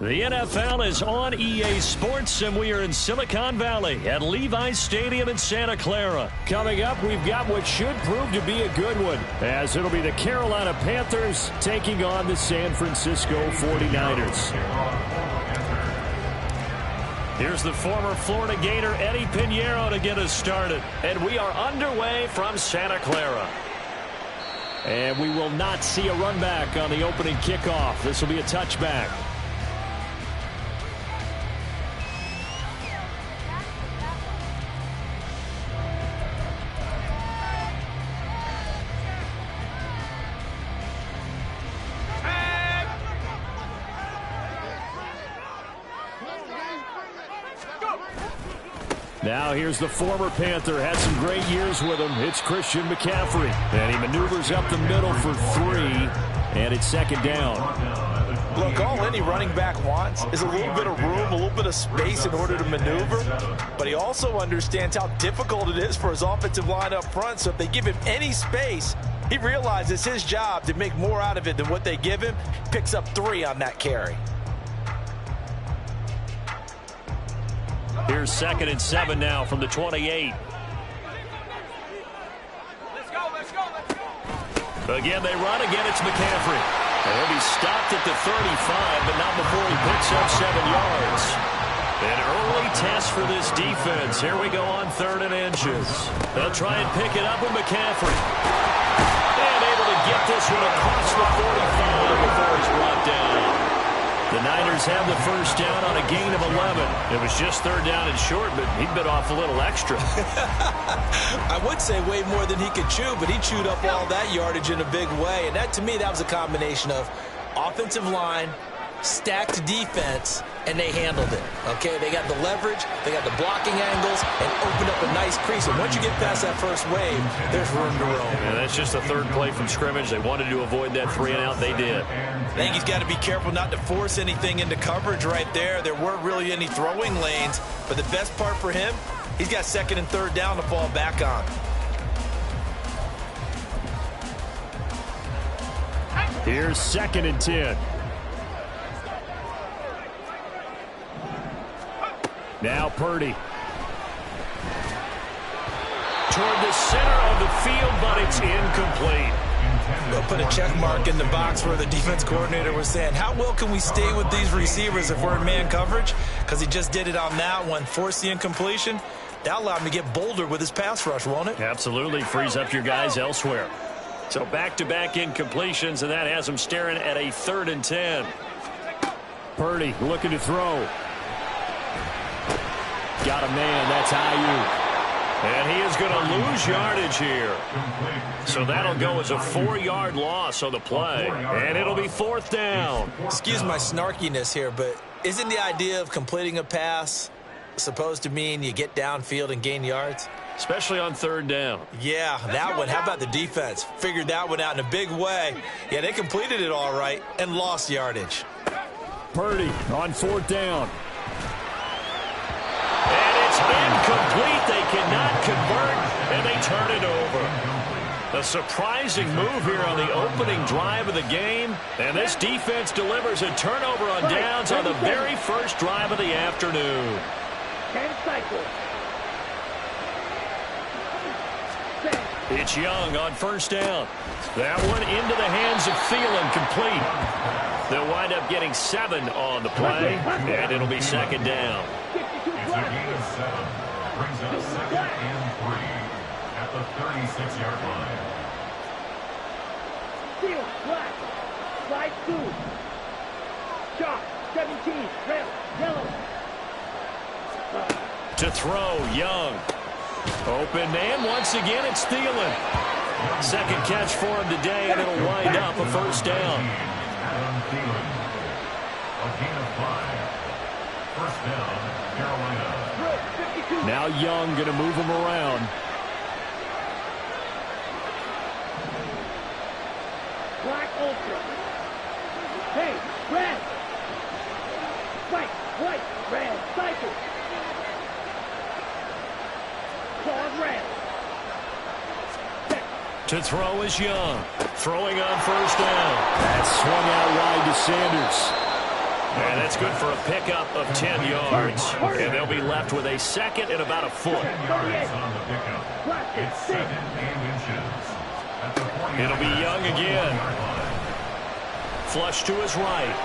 The NFL is on EA Sports, and we are in Silicon Valley at Levi's Stadium in Santa Clara. Coming up, we've got what should prove to be a good one, as it'll be the Carolina Panthers taking on the San Francisco 49ers. Here's the former Florida Gator Eddie Pinheiro to get us started. And we are underway from Santa Clara. And we will not see a run back on the opening kickoff. This will be a touchback. Now here's the former Panther, had some great years with him. It's Christian McCaffrey. And he maneuvers up the middle for 3, and it's second down. Look, all any running back wants is a little bit of room, a little bit of space in order to maneuver. But he also understands how difficult it is for his offensive line up front. So if they give him any space, he realizes his job to make more out of it than what they give him. Picks up 3 on that carry. Here's 2nd and 7 now from the 28. Again, they run. Again, it's McCaffrey. And he'll be stopped at the 35, but not before he picks up 7 yards. An early test for this defense. Here we go on 3rd and inches. They'll try and pick it up with McCaffrey. And able to get this one across the 45 before he's brought down. The Niners have the first down on a gain of 11. It was just 3rd down and short, but he bit off a little extra. I would say way more than he could chew, but he chewed up all that yardage in a big way. And that, to me, that was a combination of offensive line, stacked defense, and they handled it. Okay, they got the leverage, they got the blocking angles, and opened up a nice crease. And once you get past that first wave, there's room to roam. And that's just the 3rd play from scrimmage. They wanted to avoid that 3-and-out. They did. I think he's got to be careful not to force anything into coverage right there. There weren't really any throwing lanes, but the best part for him, he's got 2nd and 3rd down to fall back on. Here's 2nd and 10. Now Purdy. Toward the center of the field, but it's incomplete. They'll put a check mark in the box where the defense coordinator was saying, how well can we stay with these receivers if we're in man coverage? Because he just did it on that one. Force the incompletion. That allowed him to get bolder with his pass rush, won't it? Absolutely. Frees up your guys elsewhere. So back-to-back incompletions, and that has him staring at a 3rd and 10. Purdy looking to throw. Got a man. That's Ayuk. And he is going to lose yardage here. So that'll go as a 4-yard loss on the play. And it'll be 4th down. Excuse my snarkiness here, but isn't the idea of completing a pass supposed to mean you get downfield and gain yards? Especially on 3rd down. Yeah, that one. How about the defense? Figured that one out in a big way. Yeah, they completed it all right and lost yardage. Purdy on 4th down. And it's incomplete. They cannot convert, and they turn it over. A surprising move here on the opening drive of the game. And this defense delivers a turnover on downs on the very first drive of the afternoon. 10 cycles. It's Young on 1st down. That one into the hands of Thielen, complete. They'll wind up getting 7 on the play, and it'll be 2nd down. It's a gain of 7. Brings up 2nd and 3 at the 36-yard line. Steal, black, slide 2. Shot, 17, red, yellow. To throw, Young. Open man, once again it's Thielen. 2nd catch for him today, and it'll wind up a 1st down. Adam Thielen. A gain of 5. 1st down, Carolina. Now Young going to move him around. Black ultra. Hey, red. White, white, red, cycle. Claw red. To throw is Young. Throwing on 1st down. That swung out wide to Sanders. And that's good for a pickup of 10 yards. And they'll be left with a second and about a foot. 10 yards on the pickup. It's 7 inches. At the 49. It'll be Young again. Flush to his right.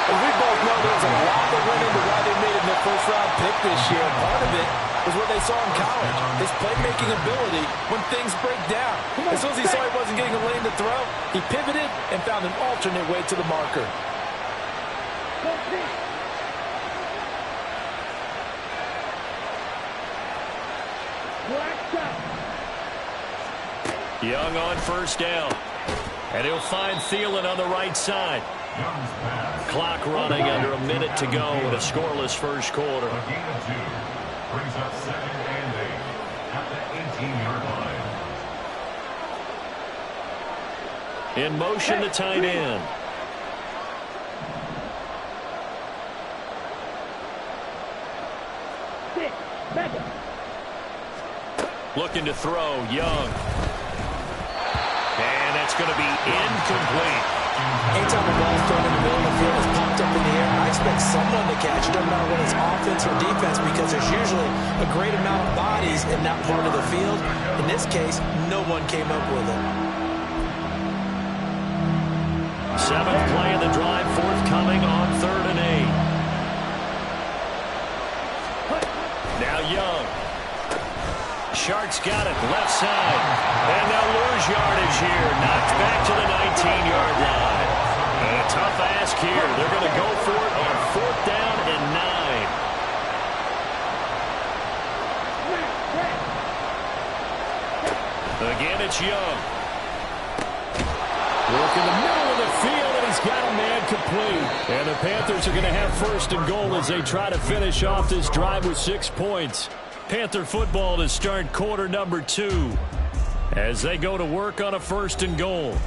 Well, we both know there's a lot that went into why they made it their first-round pick this year. Part of it was what they saw in college, his playmaking ability when things break down. As soon as he saw he wasn't getting a lane to throw, he pivoted and found an alternate way to the marker. Young on first down. And he'll find Thielen on the right side. Clock running under a minute to go in a scoreless first quarter. A gain of 2 brings up 2nd and 8 at the 18-yard line. In motion, the tight end. Looking to throw, Young. And that's going to be incomplete. Anytime the ball's thrown in the middle of the field, it's popped up in the air, I expect someone to catch it, no matter whether it's offense or defense, because there's usually a great amount of bodies in that part of the field. In this case, no one came up with it. 7th play of the drive forthcoming on 3rd and 8. Now Young. Shark's got it, left side. And they'll lose yardage here. Knocked back to the 19-yard line. And a tough ask here. They're going to go for it on 4th down and 9. Again, it's Young. Work in the middle of the field, and he's got a man complete. And the Panthers are going to have 1st and goal as they try to finish off this drive with 6 points. Panther football to start quarter number 2 as they go to work on a 1st and goal.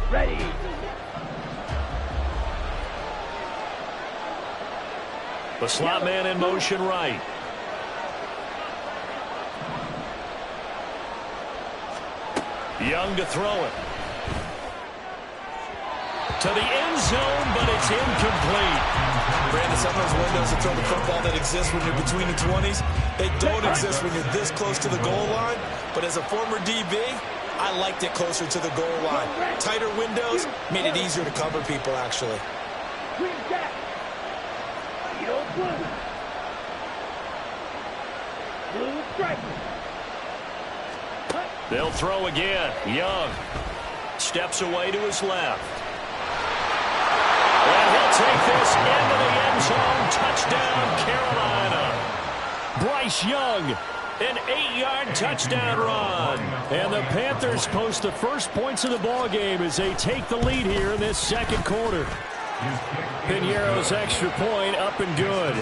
Ready. The slot man in motion right. Young to throw it. To the end zone, but it's incomplete. Brandon, some of those windows to throw the football that exist when you're between the 20s, they don't exist when you're this close to the goal line. But as a former DB, I liked it closer to the goal line. Tighter windows made it easier to cover people, actually. Green jack. Yellow blue. Blue stripe. They'll throw again. Young steps away to his left. And he'll take this into the end zone. Touchdown, Carolina. Bryce Young, an 8-yard touchdown run. And the Panthers post the first points of the ball game as they take the lead here in this second quarter. Piñeiro's extra point up and good.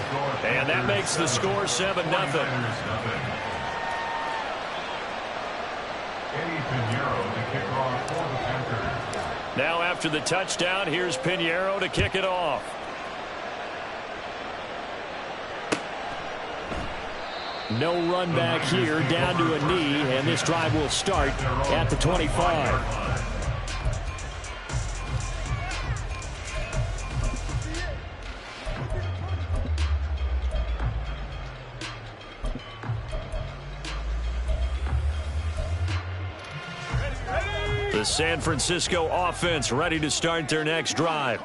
And that makes the score 7-0. Now after the touchdown, here's Piñeiro to kick it off. No run back here, down to a knee, and this drive will start at the 25. The San Francisco offense ready to start their next drive.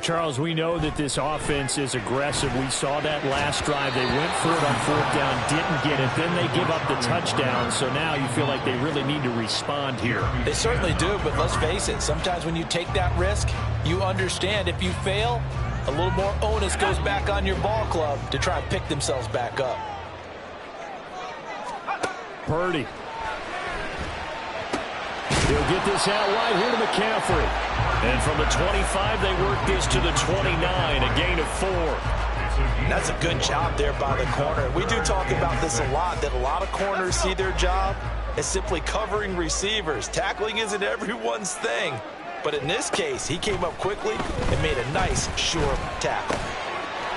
Charles, we know that this offense is aggressive. We saw that last drive. They went for it on 4th down, didn't get it. Then they give up the touchdown. So now you feel like they really need to respond here. They certainly do, but let's face it. Sometimes when you take that risk, you understand if you fail, a little more onus goes back on your ball club to try and pick themselves back up. Purdy. He'll get this out wide here to McCaffrey. And from the 25, they work this to the 29, a gain of 4. That's a good job there by the corner. We do talk about this a lot, that a lot of corners see their job as simply covering receivers. Tackling isn't everyone's thing. But in this case, he came up quickly and made a nice, sure tackle.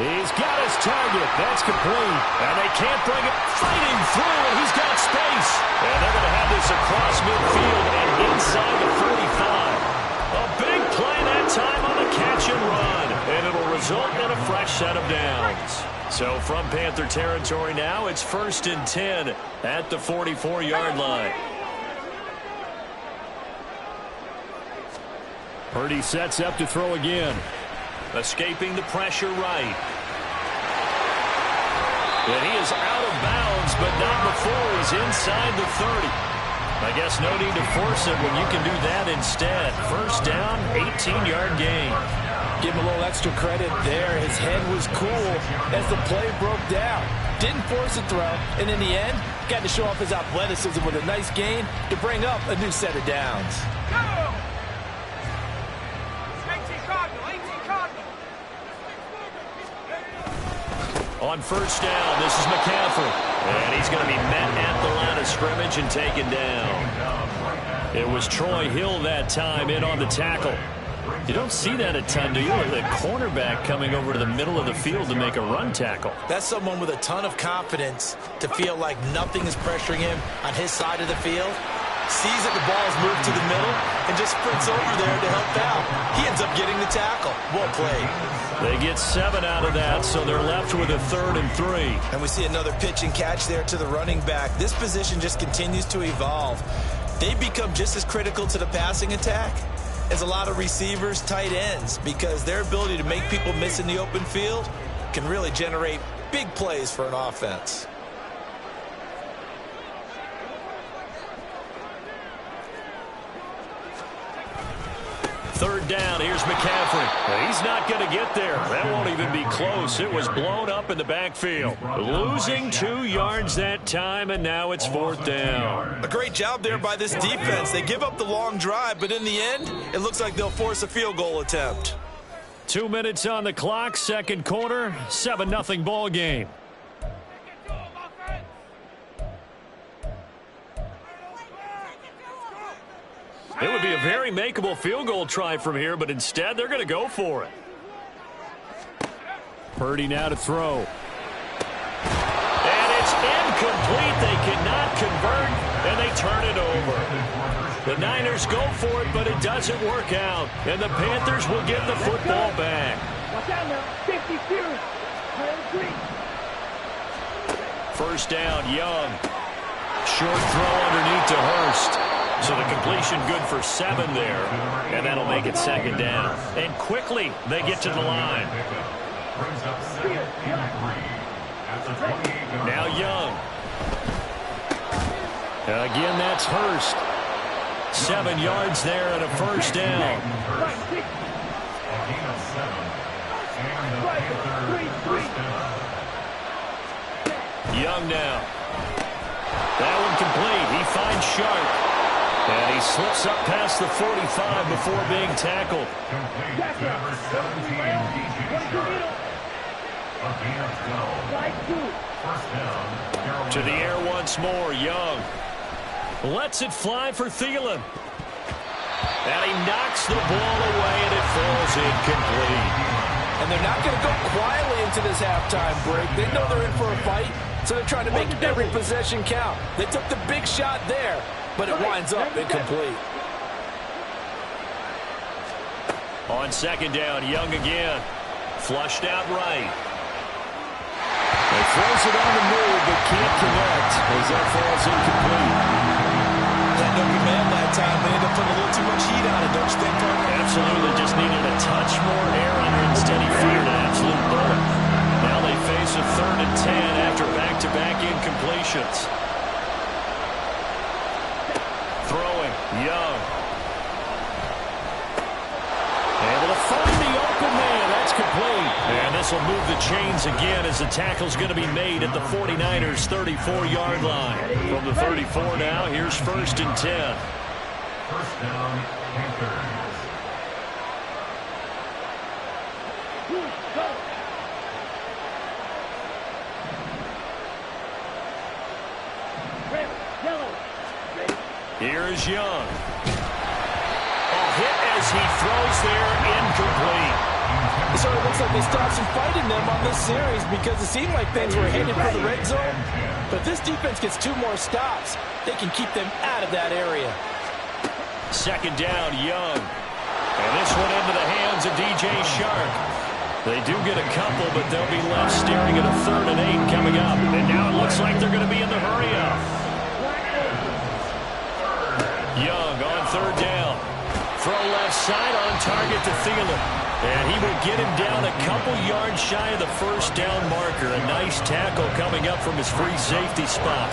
He's got his target. That's complete. And they can't bring it. Fighting through, and he's got space. And they're going to have this across midfield and inside the 45. A big play that time on the catch and run. And it'll result in a fresh set of downs. So from Panther territory now, it's 1st and 10 at the 44-yard line. Purdy sets up to throw again. Escaping the pressure right. And he is out of bounds, but not before he's inside the 30. I guess no need to force it when you can do that instead. First down, 18-yard gain. Give him a little extra credit there. His head was cool as the play broke down. Didn't force a throw, and in the end, got to show off his athleticism with a nice gain to bring up a new set of downs. On first down, this is McCaffrey. And he's going to be met at the line of scrimmage and taken down. It was Troy Hill that time in on the tackle. You don't see that a ton, do you? The cornerback coming over to the middle of the field to make a run tackle. That's someone with a ton of confidence to feel like nothing is pressuring him on his side of the field. Sees that the ball is moved to the middle and just sprints over there to help out. He ends up getting the tackle. Well played. They get 7 out of that, so they're left with a 3rd and 3. And we see another pitch and catch there to the running back. This position just continues to evolve. They become just as critical to the passing attack as a lot of receivers, tight ends, because their ability to make people miss in the open field can really generate big plays for an offense. Third down, here's McCaffrey. He's not going to get there. That won't even be close. It was blown up in the backfield. Losing 2 yards that time, and now it's 4th down. A great job there by this defense. They give up the long drive, but in the end, it looks like they'll force a field goal attempt. 2 minutes on the clock, second quarter, 7-0 ball game. It would be a very makeable field goal try from here, but instead they're going to go for it. Purdy now to throw. And it's incomplete. They cannot convert, and they turn it over. The Niners go for it, but it doesn't work out. And the Panthers will get the football back. Watch out now. 52. First down, Young. Short throw underneath to Hurst. So the completion good for 7 there, and that'll make it 2nd down. And quickly, they get to the line. Now Young. Again, that's Hurst. 7 yards there and a first down. Young now. That one complete. He finds Sharp. And he slips up past the 45 before being tackled. To the air once more, Young. Lets it fly for Thielen. And he knocks the ball away, and it falls incomplete. And they're not going to go quietly into this halftime break. They know they're in for a fight, so they're trying to make every possession count. They took the big shot there, but it winds up incomplete. On second down, Young again. Flushed out right. He throws it on the move, but can't connect as that falls incomplete. That no good man that time. They ended up putting a little too much heat on it, don't you think, partner? Absolutely. Just needed a touch more air under it. Instead, he fired an absolute bullet. Now they face a 3rd and 10 after back-to-back incompletions. Throwing, Young. Able to find the open man. That's complete. And this will move the chains again as the tackle's going to be made at the 49ers' 34-yard line. From the 34 now, here's 1st and 10. First down, Panthers. Here's Young. A hit as he throws there, incomplete. It sort of looks like they stopped some fight in them on this series because it seemed like things were headed for the red zone. But if this defense gets 2 more stops, they can keep them out of that area. Second down, Young. And this one into the hands of DJ Shark. They do get a couple, but they'll be left staring at a 3rd and 8 coming up. And now it looks like they're going to be in the hurry-up. Young on 3rd down. Throw left side on target to Thielen. And he will get him down a couple yards shy of the 1st down marker. A nice tackle coming up from his free safety spot.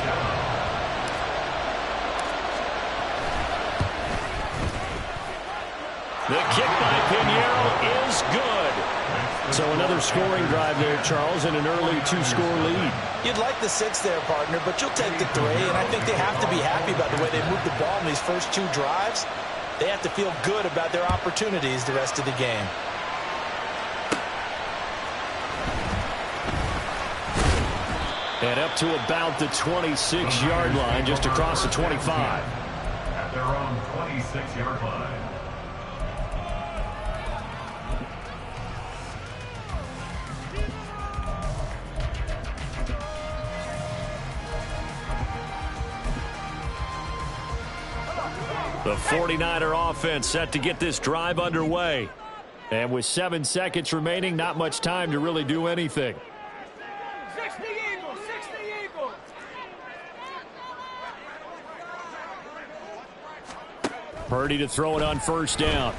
The kick by Pinheiro is good. So another scoring drive there, Charles, and an early 2-score lead. You'd like the 6 there, partner, but you'll take the 3. And I think they have to be happy about the way they moved the ball in these first 2 drives. They have to feel good about their opportunities the rest of the game. And up to about the 26-yard line, just across the 25. At their own 26-yard line. The 49er offense set to get this drive underway. And with 7 seconds remaining, not much time to really do anything. 60 Eagles, 60 Eagles. Purdy to throw it on 1st down.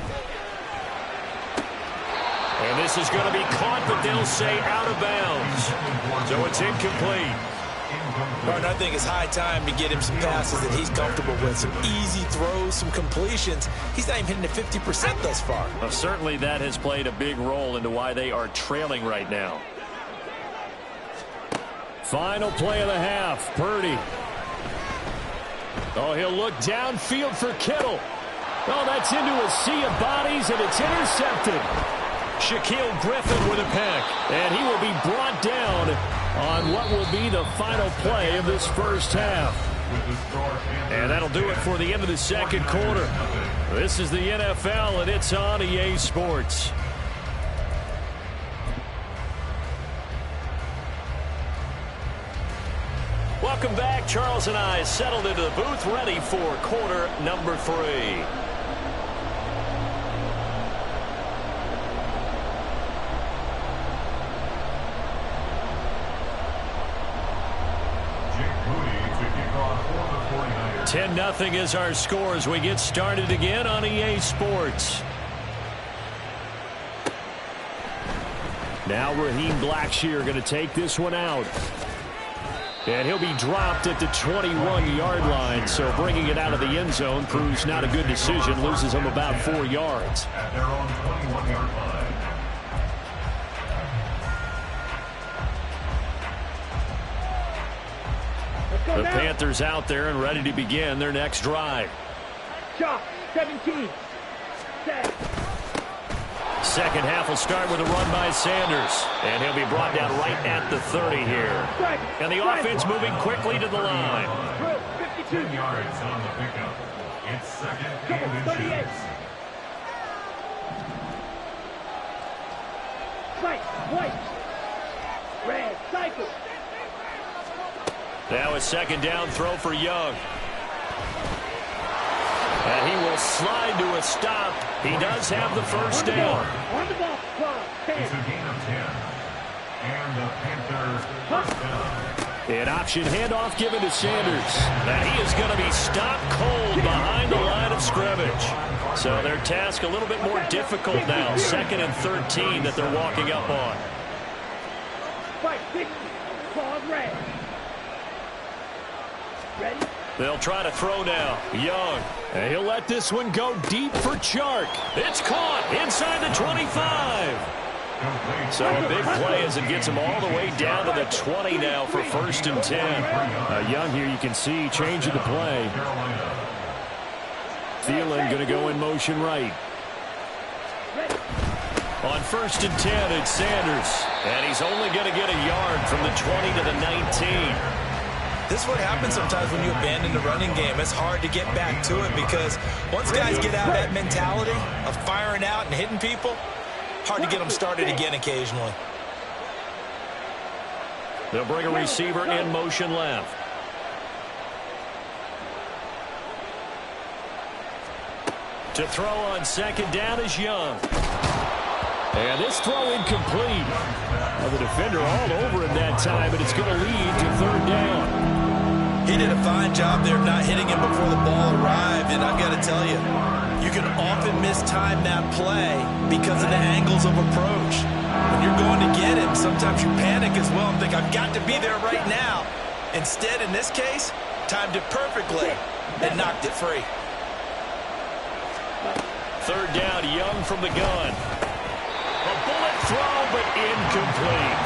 And this is going to be caught, but they'll say out of bounds. So it's incomplete. Partner, I think it's high time to get him some passes that he's comfortable with. Some easy throws, some completions. He's not even hitting at 50% thus far. Well, certainly that has played a big role into why they are trailing right now. Final play of the half. Purdy. Oh, he'll look downfield for Kittle. Oh, that's into a sea of bodies, and it's intercepted. Shaquille Griffin with a pick. And he will be brought down on what will be the final play of this first half. And that'll do it for the end of the 2nd quarter. This is the NFL, and it's on EA Sports. Welcome back. Charles and I settled into the booth, ready for quarter number 3. Jake 10-0 is our score as we get started again on EA Sports. Now Raheem Blackshear going to take this one out. And he'll be dropped at the 21-yard line, so bringing it out of the end zone proves not a good decision, loses him about 4 yards. At their own 21-yard line. The Panthers out there and ready to begin their next drive. Shot, 17. Set. Second half will start with a run by Sanders. And he'll be brought down right at the 30 here. And the offense moving quickly to the line. 52 yards on the pickup. It's 2nd and 38. inches. White, white. Red, cycle. Now a 2nd down throw for Young. And he will slide to a stop. He does have the 1st down. On the ball, clock, 10. It's a gain of 10. And the Panthers first down. An option handoff given to Sanders. And he is going to be stopped cold behind the line of scrimmage. So their task a little bit more difficult now. 2nd and 13 that they're walking up on. Fight, 60. Pause, red. Ready? They'll try to throw now. Young. And he'll let this one go deep for Chark. It's caught inside the 25. So a big play as it gets him all the way down to the 20 now for 1st and 10. Young here, you can see, changing the play. Thielen going to go in motion right. On 1st and 10, it's Sanders. And he's only going to get a yard from the 20 to the 19. This is what happens sometimes when you abandon the running game. It's hard to get back to it because once guys get out of that mentality of firing out and hitting people, hard to get them started again occasionally. They'll bring a receiver in motion left. To throw on second down is Young. And this throw incomplete. Well, the defender all over him that time, but it's going to lead to third down. He did a fine job there of not hitting him before the ball arrived, and I've got to tell you, you can often mistime that play because of the angles of approach. When you're going to get him, sometimes you panic as well and think, I've got to be there right now. Instead, in this case, timed it perfectly and knocked it free. Third down, Young from the gun. A bullet throw, but incomplete.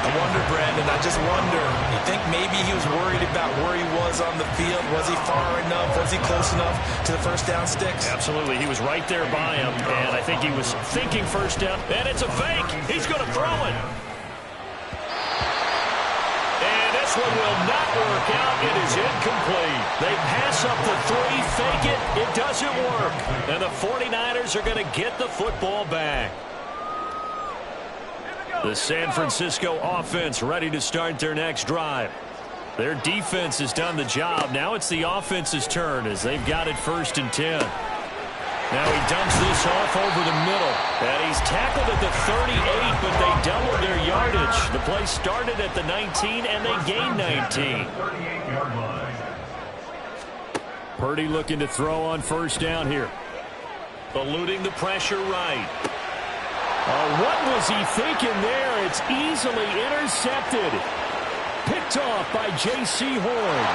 I wonder, Brandon, I just wonder, you think maybe he was worried about where he was on the field? Was he far enough? Was he close enough to the first down sticks? Absolutely. He was right there by him, and I think he was thinking first down. And it's a fake. He's going to throw it. And this one will not work out. It is incomplete. They pass up the three, fake it. It doesn't work. And the 49ers are going to get the football back. The San Francisco offense ready to start their next drive. Their defense has done the job. Now it's the offense's turn as they've got it 1st and 10. Now he dumps this off over the middle. And he's tackled at the 38, but they doubled their yardage. The play started at the 19, and they gained 19. Purdy looking to throw on first down here. Eluding the pressure right. What was he thinking there? It's easily intercepted. Picked off by J.C. Horn.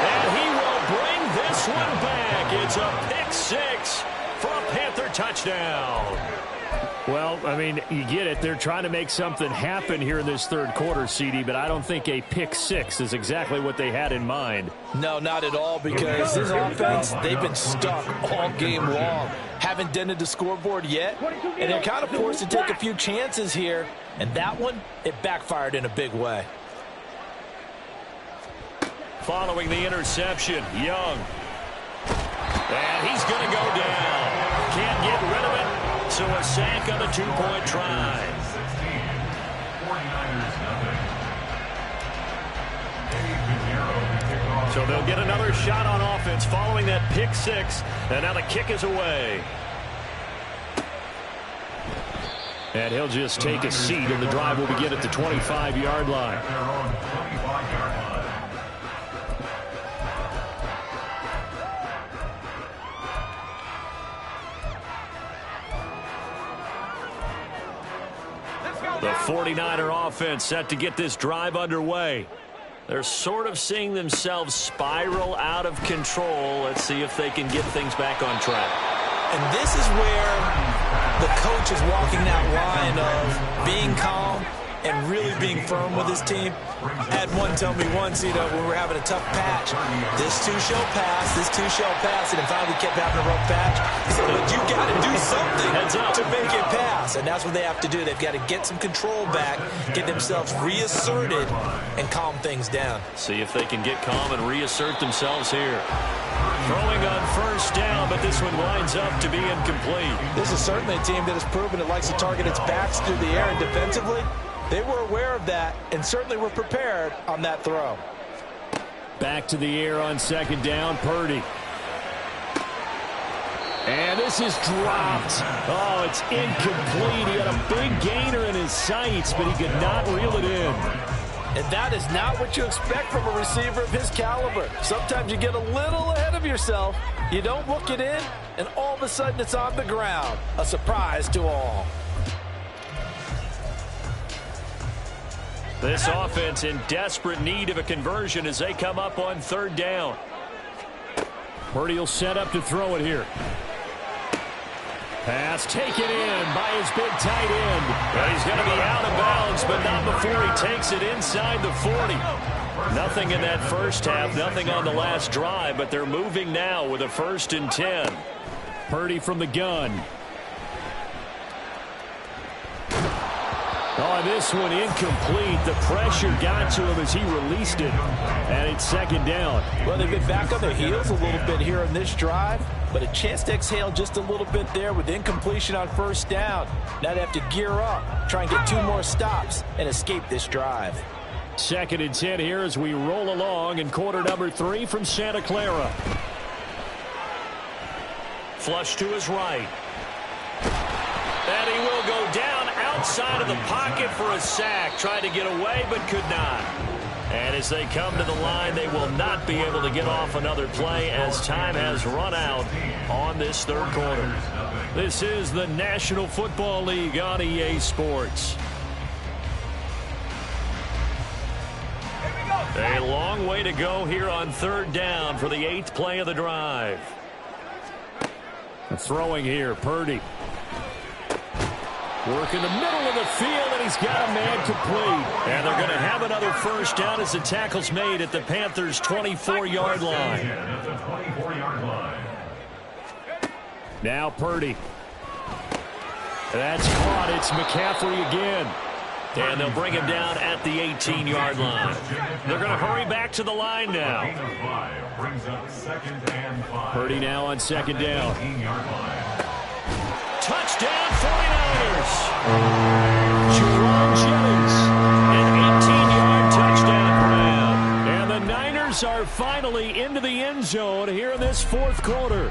And he will bring this one back. It's a pick six for a Panther touchdown. Well, I mean, you get it. They're trying to make something happen here in this third quarter, CD, but I don't think a pick six is exactly what they had in mind. No, not at all, because this offense, they've been stuck all game long. Haven't dented the scoreboard yet, and they're kind of forced to take a few chances here, and that one, it backfired in a big way. Following the interception, Young. And he's going to go down. Can't get rid of it. So a sack on the two-point try. So they'll get another shot on offense following that pick six. And now the kick is away. And he'll just take a seat, and the drive will begin at the 25-yard line. The 49er offense set to get this drive underway. They're sort of seeing themselves spiral out of control. Let's see if they can get things back on track. And this is where the coach is walking that line of being calm and really being firm with his team. I had one tell me once, when we were having a tough patch, this too shall pass, this too shall pass, and finally we kept having a rough patch. He said, but you got to do something to make it pass, and that's what they have to do. They've got to get some control back, get themselves reasserted, and calm things down. See if they can get calm and reassert themselves here. Throwing on first down, but this one winds up to be incomplete. This is certainly a team that has proven it likes to target its backs through the air, and defensively, they were aware of that and certainly were prepared on that throw. Back to the air on second down, Purdy. And this is dropped. Oh, it's incomplete. He had a big gainer in his sights, but he could not reel it in. And that is not what you expect from a receiver of his caliber. Sometimes you get a little ahead of yourself. You don't look it in, and all of a sudden it's on the ground. A surprise to all. This offense in desperate need of a conversion as they come up on third down. Purdy will set up to throw it here. Pass taken in by his big tight end. But he's going to be out of bounds, but not before he takes it inside the 40. Nothing in that first half, nothing on the last drive, but they're moving now with a 1st and 10. Purdy from the gun. Oh, this one incomplete. The pressure got to him as he released it. And it's second down. Well, they've been back on their heels a little bit here in this drive, but a chance to exhale just a little bit there with incompletion on first down. Now they have to gear up, try and get 2 more stops, and escape this drive. 2nd and 10 here as we roll along in quarter number 3 from Santa Clara. Flush to his right. And he will go down outside of the pocket for a sack. Tried to get away, but could not. And as they come to the line, they will not be able to get off another play as time has run out on this 3rd quarter. This is the National Football League on EA Sports. A long way to go here on 3rd down for the 8th play of the drive. Throwing here, Purdy. Work in the middle of the field, and he's got a man complete. And they're going to have another first down as the tackle's made at the Panthers' 24-yard line. Now Purdy. That's caught. It's McCaffrey again. And they'll bring him down at the 18-yard line. They're going to hurry back to the line now. Purdy now on 2nd down. Touchdown 49ers. Jerome Jennings, an 18-yard touchdown grab. And the Niners are finally into the end zone here in this 4th quarter.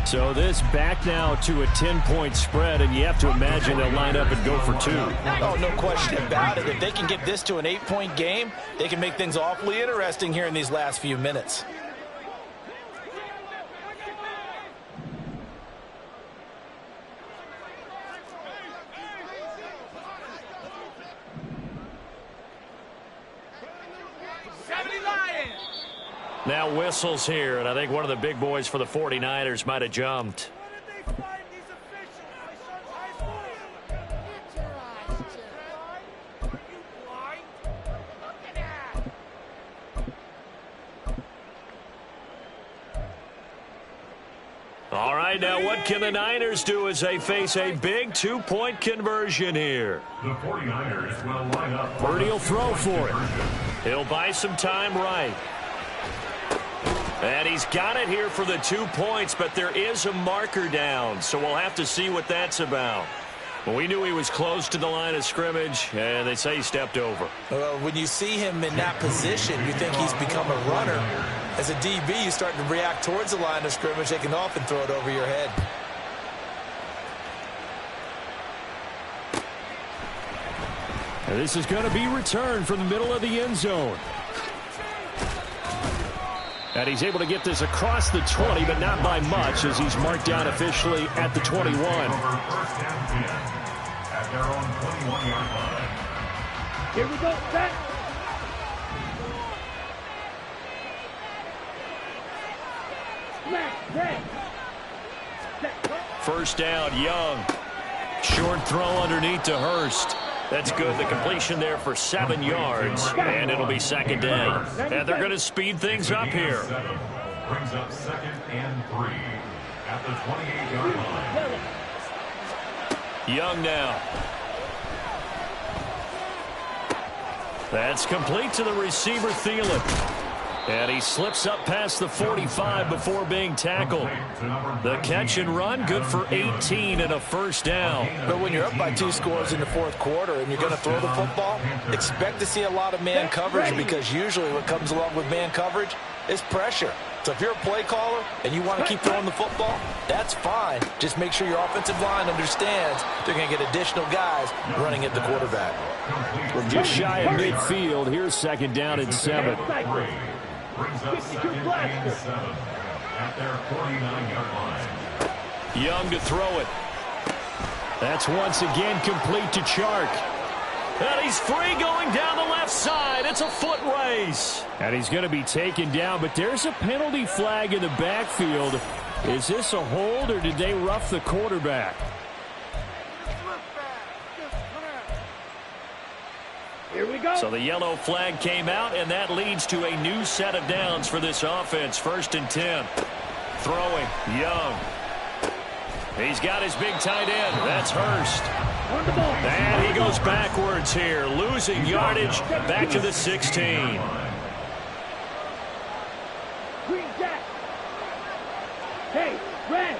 So this back now to a 10-point spread, and you have to imagine they'll line up and go for 2. Oh, no question about it. If they can get this to an 8-point game, they can make things awfully interesting here in these last few minutes. Now whistles here, and I think one of the big boys for the 49ers might have jumped. All right, now what can the Niners do as they face a big 2-point conversion here? The 49ers will line up. Purdy will throw for it. He'll buy some time right. And he's got it here for the 2 points, but there is a marker down, so we'll have to see what that's about. Well, we knew he was close to the line of scrimmage, and they say he stepped over. When you see him in that position, you think he's become a runner. As a DB, you start to react towards the line of scrimmage. They can often throw it over your head. And this is going to be returned from the middle of the end zone. And he's able to get this across the 20, but not by much, as he's marked down officially at the 21. Here we go, set. Smack, red. First down, Young. Short throw underneath to Hurst. That's good. The completion there for 7 yards, and it'll be 2nd down. And they're going to speed things up here. Brings up 2nd and 3 at the 28-yard line. Young now. That's complete to the receiver, Thielen. And he slips up past the 45 before being tackled. The catch and run, good for 18 and a first down. But when you're up by 2 scores in the 4th quarter and you're going to throw the football, expect to see a lot of man coverage, because usually what comes along with man coverage is pressure. So if you're a play caller and you want to keep throwing the football, that's fine. Just make sure your offensive line understands they're going to get additional guys running at the quarterback. We're just shy of midfield. Here's 2nd down and 7. Brings up 2nd and 7 at their 49-yard line. Young to throw it. That's once again complete to Chark. And he's free going down the left side. It's a foot race. And he's going to be taken down, but there's a penalty flag in the backfield. Is this a hold, or did they rough the quarterback? Here we go. So the yellow flag came out, and that leads to a new set of downs for this offense. 1st and 10. Throwing, Young. He's got his big tight end. That's Hurst. On the ball. And he goes backwards here, losing yardage back to the 16. Green jack. Hey, red.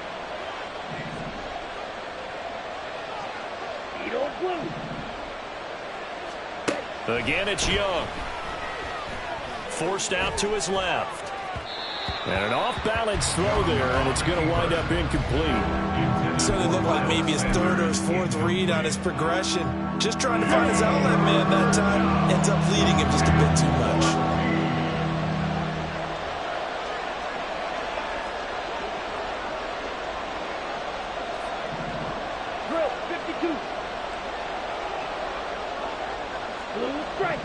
Eat on blue. Again, it's Young. Forced out to his left. And an off-balance throw there, and it's going to wind up incomplete. Certainly looked like maybe his third or his fourth read on his progression. Just trying to find his outlet man that time. Ends up leading him just a bit too much. Drill 52. Blue strike.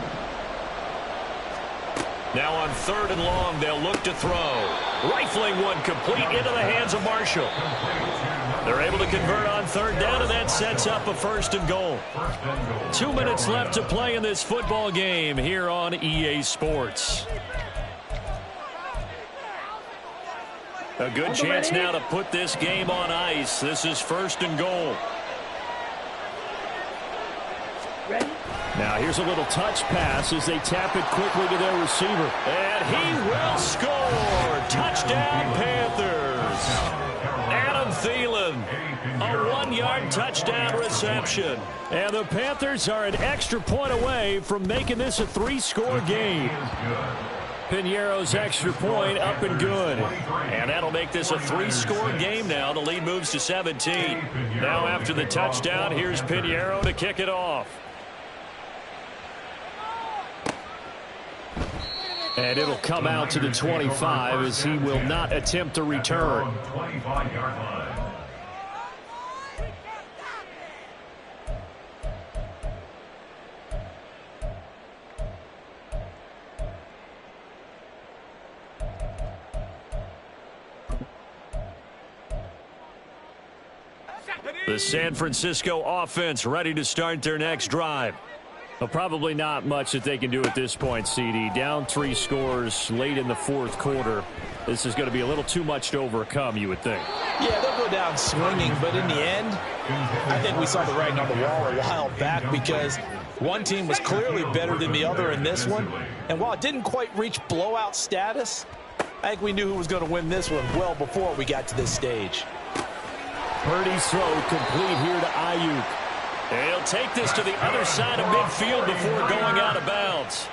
Now on 3rd and long, they'll look to throw. Rifling one complete into the hands of Marshall. They're able to convert on 3rd down, and that sets up a 1st and goal. 2 minutes left to play in this football game here on EA Sports. A good chance now to put this game on ice. This is 1st and goal. Ready? Now here's a little touch pass as they tap it quickly to their receiver. And he will score! Touchdown, Panthers! Adam Thielen, a 1-yard touchdown reception. And the Panthers are an extra point away from making this a 3-score game. Piñeiro's extra point up and good. And that'll make this a 3-score game now. The lead moves to 17. Now after the touchdown, here's Piñeiro to kick it off. And it'll come out to the 25 as he will not attempt to return. 25-yard line. The San Francisco offense ready to start their next drive. Well, probably not much that they can do at this point, CD. Down 3 scores late in the 4th quarter. This is going to be a little too much to overcome, you would think. Yeah, they'll go down swinging, but in the end, I think we saw the writing on the wall a while back because one team was clearly better than the other in this one. And while it didn't quite reach blowout status, I think we knew who was going to win this one well before we got to this stage. Purdy's throw complete here to Ayuk. He'll take this to the other side of midfield before going out of bounds.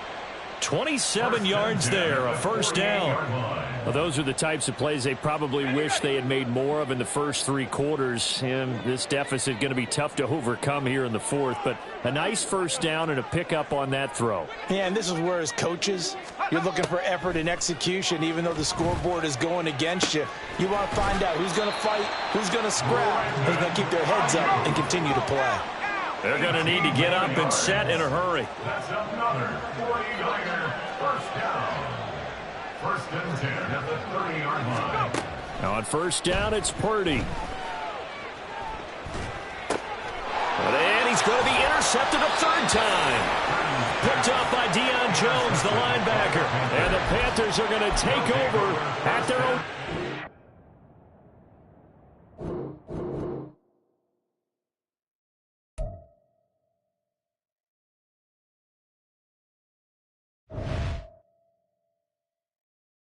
27 yards there, a 1st down. Well, those are the types of plays they probably wish they had made more of in the first 3 quarters. And this deficit going to be tough to overcome here in the 4th. But a nice 1st down and a pickup on that throw. Yeah, and this is where as coaches, you're looking for effort and execution. Even though the scoreboard is going against you, you want to find out who's going to fight, who's going to scrap, who's going to keep their heads up and continue to play. They're going to need to get up and set in a hurry. That's another 49er 1st down. 1st and 10 at the 30-yard line. Now on 1st down, it's Purdy. And he's going to be intercepted a 3rd time. Picked up by Deion Jones, the linebacker. And the Panthers are going to take over at their own.